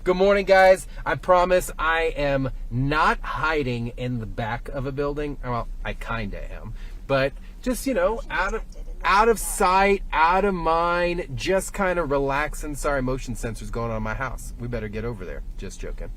Good morning, guys. I promise I am not hiding in the back of a building. Well, I kind of am, but just, out of sight, out of mind, just kind of relaxing. Sorry, motion sensor's going on in my house. We better get over there. Just joking.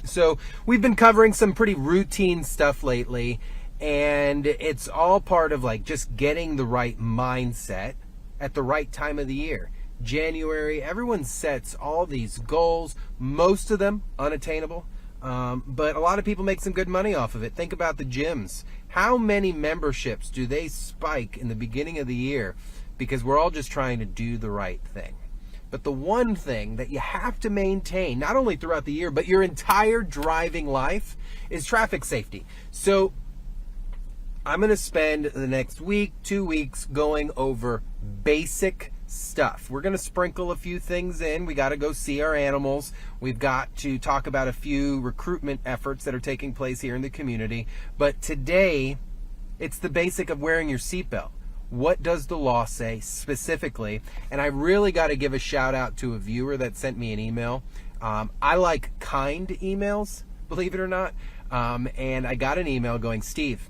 So we've been covering some pretty routine stuff lately, and it's all part of just getting the right mindset at the right time of the year. January, everyone sets all these goals, most of them unattainable, but a lot of people make some good money off of it. Think about the gyms. How many memberships do they spike in the beginning of the year because we're all just trying to do the right thing? But the one thing that you have to maintain, not only throughout the year, but your entire driving life, is traffic safety. So I'm going to spend the next week, 2 weeks going over basic stuff. We're going to sprinkle a few things in. We got to go see our animals. We've got to talk about a few recruitment efforts that are taking place here in the community. But today, it's the basic of wearing your seatbelt. What does the law say specifically? And I really got to give a shout out to a viewer that sent me an email. I like kind emails, believe it or not. And I got an email going, Steve,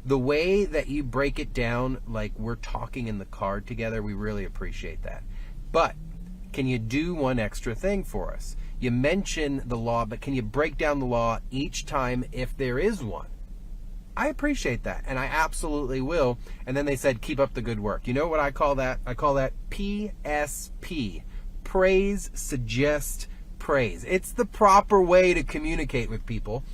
the way that you break it down like we're talking in the car together, we really appreciate that. But can you do one extra thing for us? You mention the law, but can you break down the law each time if there is one? I appreciate that, and I absolutely will. And then they said, keep up the good work. You know what I call that? I call that PSP. Praise, suggest, praise. It's the proper way to communicate with people.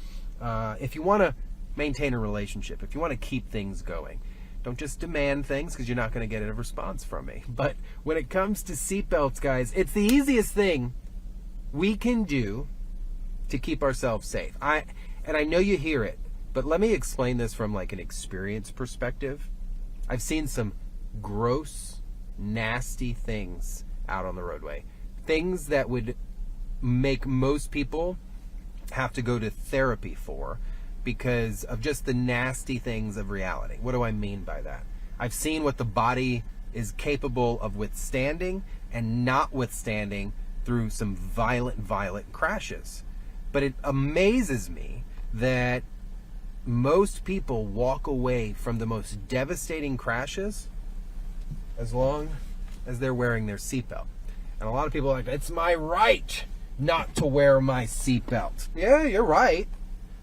If you want to maintain a relationship, if you want to keep things going, don't just demand things because you're not going to get a response from me. But when it comes to seatbelts, guys, it's the easiest thing we can do to keep ourselves safe. And I know you hear it, but let me explain this from an experience perspective. I've seen some gross, nasty things out on the roadway. Things that would make most people have to go to therapy for, because of just the nasty things of reality. What do I mean by that? I've seen what the body is capable of withstanding and not withstanding through some violent crashes. But it amazes me that most people walk away from the most devastating crashes as long as they're wearing their seatbelt. And a lot of people are like, it's my right not to wear my seatbelt. Yeah, you're right.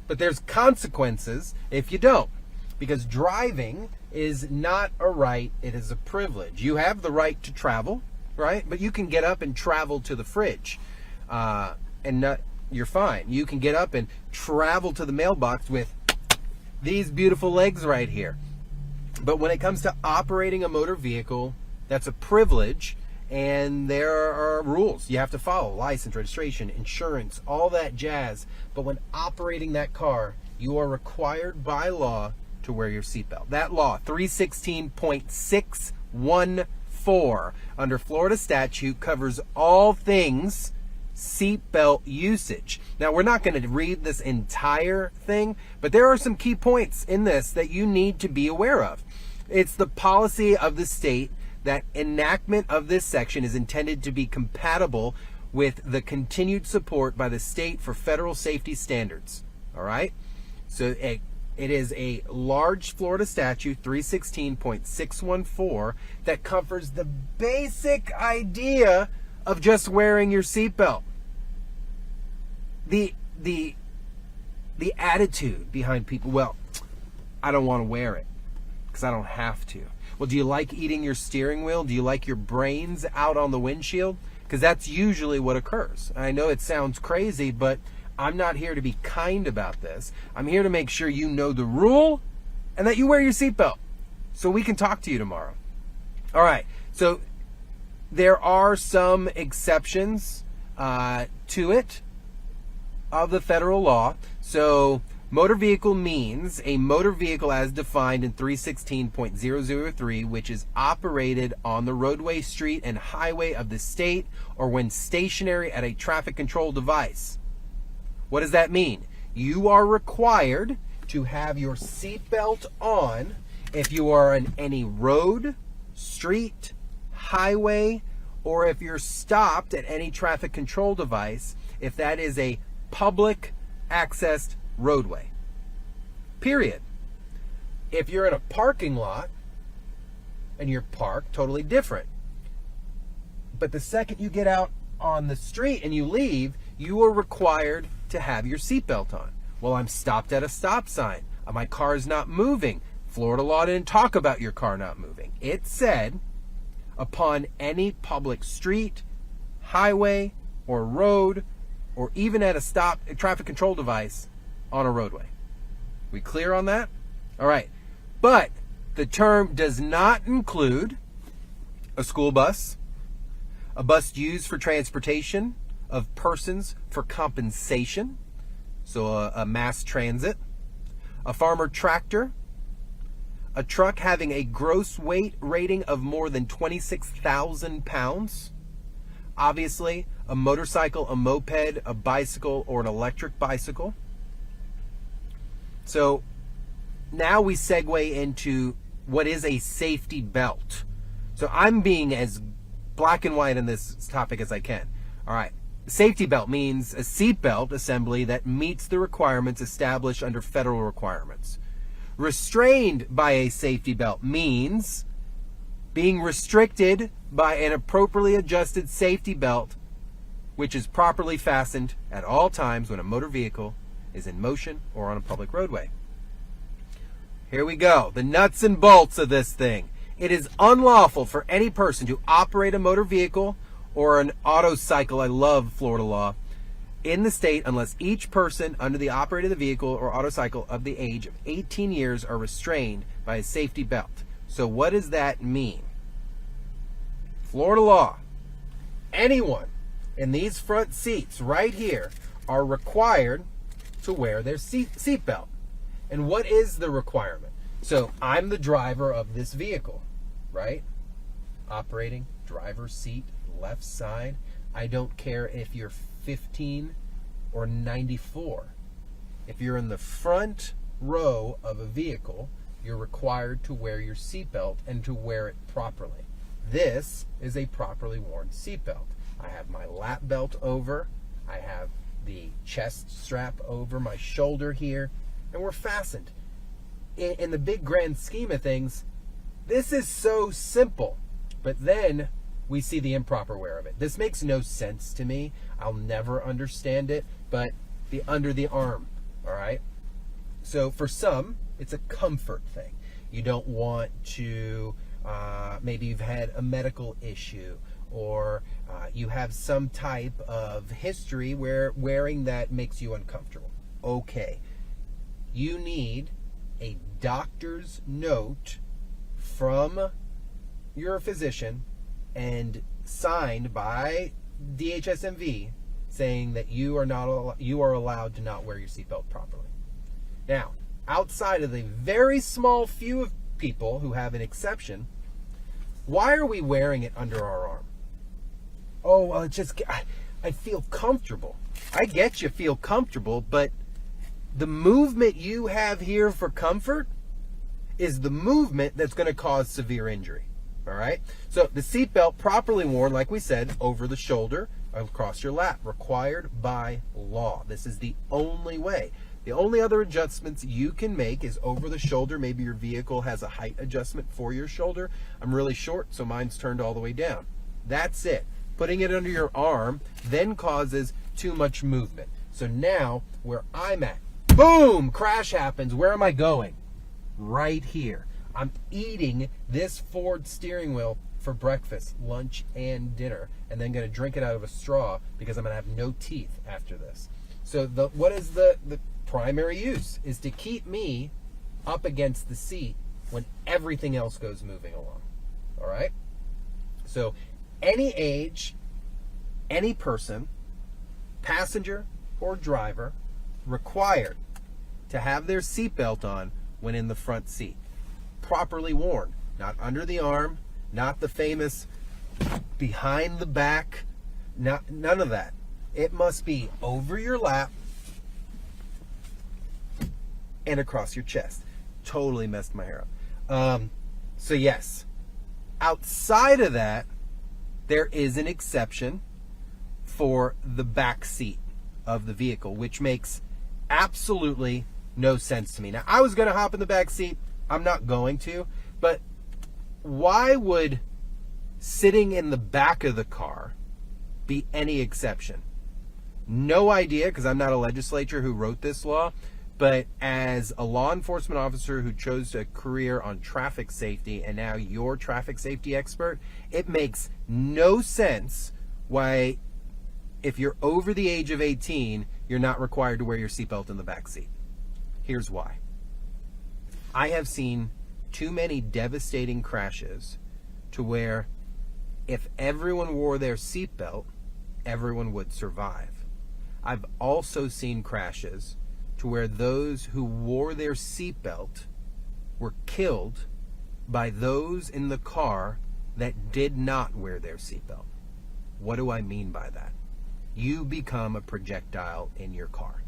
But there's consequences if you don't, because driving is not a right, it is a privilege. You have the right to travel, right? But you can get up and travel to the fridge, you're fine. You can get up and travel to the mailbox with these beautiful legs right here. But when it comes to operating a motor vehicle, that's a privilege, and there are rules you have to follow: license, registration, insurance, all that jazz. But when operating that car, you are required by law to wear your seatbelt. That law, 316.614 under Florida Statute, covers all things seatbelt usage. Now, we're not going to read this entire thing, but there are some key points in this that you need to be aware of. It's the policy of the state that enactment of this section is intended to be compatible with the continued support by the state for federal safety standards. All right? So it is a large Florida statute, 316.614, that covers the basic idea of just wearing your seatbelt. The attitude behind people, well, I don't want to wear it because I don't have to. Well, do you like eating your steering wheel? Do you like your brains out on the windshield? Because that's usually what occurs. I know it sounds crazy, but I'm not here to be kind about this. I'm here to make sure you know the rule and that you wear your seatbelt so we can talk to you tomorrow. All right, so there are some exceptions to it of the federal law. So motor vehicle means a motor vehicle as defined in 316.003, which is operated on the roadway, street, and highway of the state, or when stationary at a traffic control device. What does that mean? You are required to have your seatbelt on if you are on any road, street, highway, or if you're stopped at any traffic control device, if that is a public accessed roadway. Period. If you're in a parking lot and you're parked, totally different. But the second you get out on the street and you leave, you are required to have your seatbelt on. Well, I'm stopped at a stop sign. My car is not moving. Florida law didn't talk about your car not moving. It said, upon any public street, highway, or road, or even at a traffic control device on a roadway. We clear on that? All right. But the term does not include a school bus, a bus used for transportation of persons for compensation, so a mass transit, a farmer tractor, a truck having a gross weight rating of more than 26,000 pounds, obviously a motorcycle, a moped, a bicycle, or an electric bicycle. So now we segue into what is a safety belt. So I'm being as black and white in this topic as I can. All right. Safety belt means a seat belt assembly that meets the requirements established under federal requirements. Restrained by a safety belt means being restricted by an appropriately adjusted safety belt, which is properly fastened at all times when a motor vehicle is in motion or on a public roadway. Here we go. The nuts and bolts of this thing. It is unlawful for any person to operate a motor vehicle or an autocycle, I love Florida law, in the state unless each person under the operator of the vehicle or autocycle of the age of 18 years are restrained by a safety belt. So what does that mean? Florida law. Anyone in these front seats right here are required to wear their seat belt. And what is the requirement? So I'm the driver of this vehicle, right? Operating, driver's seat, left side. I don't care if you're 15 or 94. If you're in the front row of a vehicle, you're required to wear your seatbelt and to wear it properly. This is a properly worn seatbelt. I have my lap belt over. I have the chest strap over my shoulder here, and we're fastened. In the big grand scheme of things, this is so simple. But then we see the improper wear of it. This makes no sense to me. I'll never understand it, but the under the arm, all right? So for some, it's a comfort thing. You don't want to, maybe you've had a medical issue, or you have some type of history where wearing that makes you uncomfortable. Okay. You need a doctor's note from your physician and signed by DHSMV saying that you are allowed to not wear your seatbelt properly. Now, outside of the very small few of people who have an exception, why are we wearing it under our arm? Oh, well, I feel comfortable. I get you feel comfortable, but the movement you have here for comfort is the movement that's going to cause severe injury. All right? So the seatbelt properly worn, like we said, over the shoulder, across your lap, required by law. This is the only way. The only other adjustments you can make is over the shoulder. Maybe your vehicle has a height adjustment for your shoulder. I'm really short, so mine's turned all the way down. That's it. Putting it under your arm then causes too much movement. So now, where I'm at, boom, crash happens. Where am I going? Right here. I'm eating this Ford steering wheel for breakfast, lunch, and dinner, and then going to drink it out of a straw because I'm going to have no teeth after this. So what is the primary use? Is to keep me up against the seat when everything else goes moving along. All right? So any age, any person, passenger or driver, required to have their seatbelt on when in the front seat. Properly worn, not under the arm, not the famous behind the back, none of that. It must be over your lap and across your chest. Totally messed my hair up. So yes, outside of that, there is an exception for the back seat of the vehicle, which makes absolutely no sense to me. Now, I was going to hop in the back seat. I'm not going to, but why would sitting in the back of the car be any exception? No idea, because I'm not a legislator who wrote this law, but as a law enforcement officer who chose a career on traffic safety and now you're traffic safety expert, it makes no sense why, if you're over the age of 18, you're not required to wear your seatbelt in the back seat. Here's why. I have seen too many devastating crashes to where if everyone wore their seatbelt, everyone would survive. I've also seen crashes to where those who wore their seatbelt were killed by those in the car that did not wear their seatbelt. What do I mean by that? You become a projectile in your car.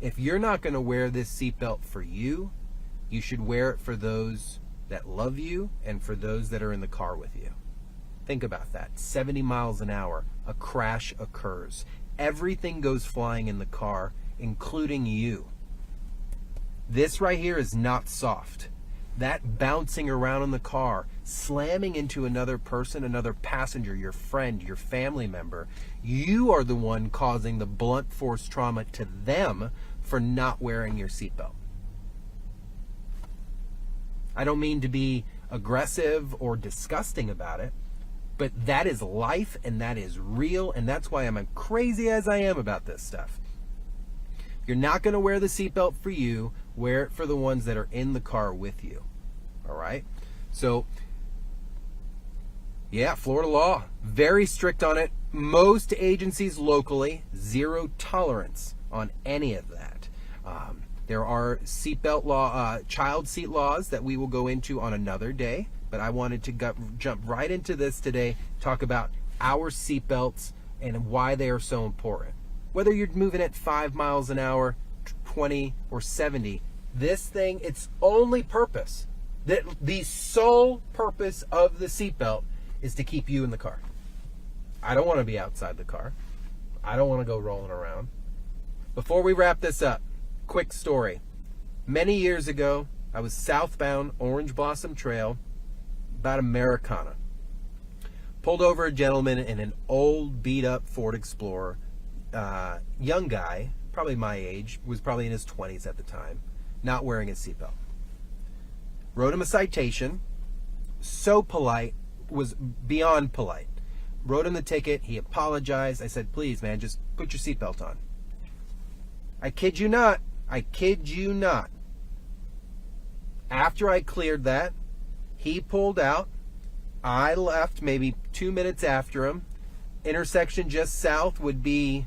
If you're not going to wear this seatbelt for you, you should wear it for those that love you and for those that are in the car with you. Think about that. 70 miles an hour, a crash occurs. Everything goes flying in the car, including you. This right here is not soft. That bouncing around in the car, slamming into another person, another passenger, your friend, your family member, you are the one causing the blunt force trauma to them for not wearing your seatbelt. I don't mean to be aggressive or disgusting about it, but that is life and that is real, and that's why I'm as crazy as I am about this stuff. You're not going to wear the seatbelt for you, wear it for the ones that are in the car with you. All right? So, yeah, Florida law, very strict on it. Most agencies locally, zero tolerance on any of that. There are seatbelt law, child seat laws that we will go into on another day, but I wanted to jump right into this today, talk about our seatbelts and why they are so important. Whether you're moving at 5 miles an hour, 20 or 70, this thing, its only purpose, the sole purpose of the seatbelt is to keep you in the car. I don't want to be outside the car. I don't want to go rolling around. Before we wrap this up, quick story. Many years ago, I was southbound Orange Blossom Trail, about Americana. Pulled over a gentleman in an old beat-up Ford Explorer. Young guy, probably my age, was probably in his 20s at the time, not wearing his seatbelt. Wrote him a citation. So polite, was beyond polite. Wrote him the ticket. He apologized. I said, please, man, just put your seatbelt on. I kid you not. I kid you not. After I cleared that, he pulled out. I left maybe 2 minutes after him. Intersection just south would be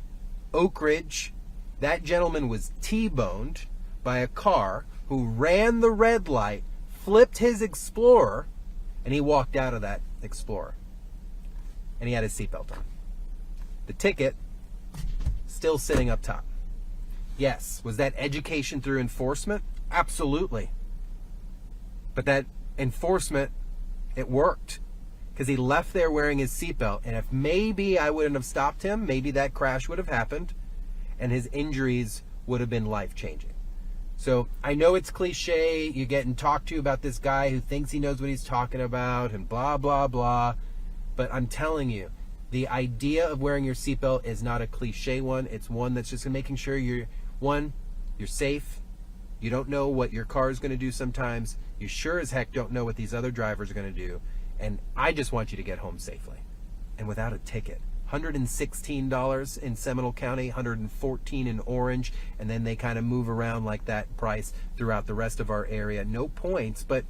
Oak Ridge. That gentleman was T-boned by a car who ran the red light, flipped his Explorer, and he walked out of that Explorer. And he had his seatbelt on. The ticket still sitting up top. Yes, was that education through enforcement? Absolutely. But that enforcement, it worked. Because he left there wearing his seatbelt. And if maybe I wouldn't have stopped him, maybe that crash would have happened. And his injuries would have been life-changing. So I know it's cliche. You're getting talked to about this guy who thinks he knows what he's talking about and blah, blah, blah. But I'm telling you, the idea of wearing your seatbelt is not a cliche one. It's one that's just making sure you're safe. You don't know what your car is going to do sometimes. You sure as heck don't know what these other drivers are going to do. And I just want you to get home safely and without a ticket. $116 in Seminole County, $114 in Orange, and then they kind of move around like that price throughout the rest of our area. No points, but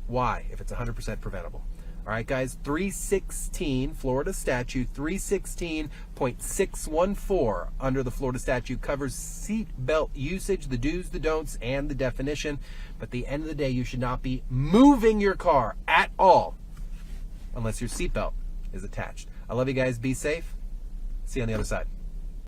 why if it's 100% preventable? All right, guys, 316, Florida Statute 316.614 under the Florida Statute covers seat belt usage, the do's, the don'ts, and the definition. But at the end of the day, you should not be moving your car at all unless your seatbelt is attached. I love you guys. Be safe. See you on the other side.